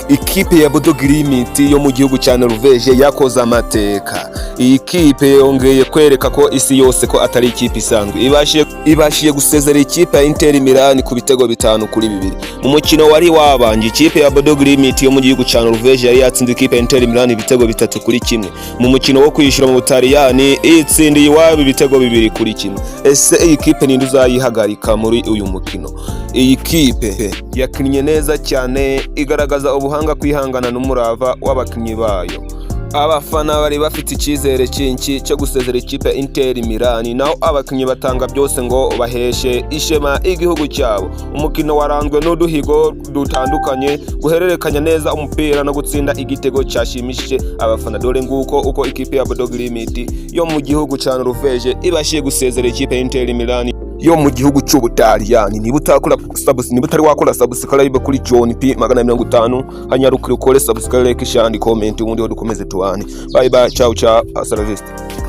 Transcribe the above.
Ikipe ya Bodo Glimt yo mu gihugu cya Norvège yakoze amateka. Iyi kipe yongeye kwereka ko isi yose ko atari ikipe isanzwe. Ibashiye gusezera ikipe ya Inter Milan ku bitego 5-2. Mu mukino wari wabanje ikipe ya Bodo Glimt yo mu gihugu cya Norvège yari yatsinze ikipe ya Inter Milan ibitego 3-1. Mu mukino wo kwishura mu Butaliyani itsindiye iwabo ibitego 2-1. Ese iyi kipe ninde uzayihagarika muri uyu mukino? Iyi kipe yakinnye neza cyane, igaragaza ubuhanga, kwihangana n'umurava w'abakinnyi bayo. Abafana bari bafite icyizere cyinshi cyo gusezera ikipe Inter Milan, naho abakinnyi batanga byose ngo baheshe ishema igihugu cyabo. Umukino waranzwe n'uduhigo dutandukanye, guhererekanya neza umupira no gutsinda igitego cyashimishije abafana. Dore nguko uko ikipe ya Bodo Glimt yo mu gihugu cya Norvège ibashiye gusezera ikipe Inter Milan yo mu gihugu cy'Ubutaliyani. Niba utari wakora subscribe kuri John P 150, hanyarukire ukore subscribe, like, share and comment, ubundi ho dukomeze tubane. Bye bye, ciao ciao, hasta la vista.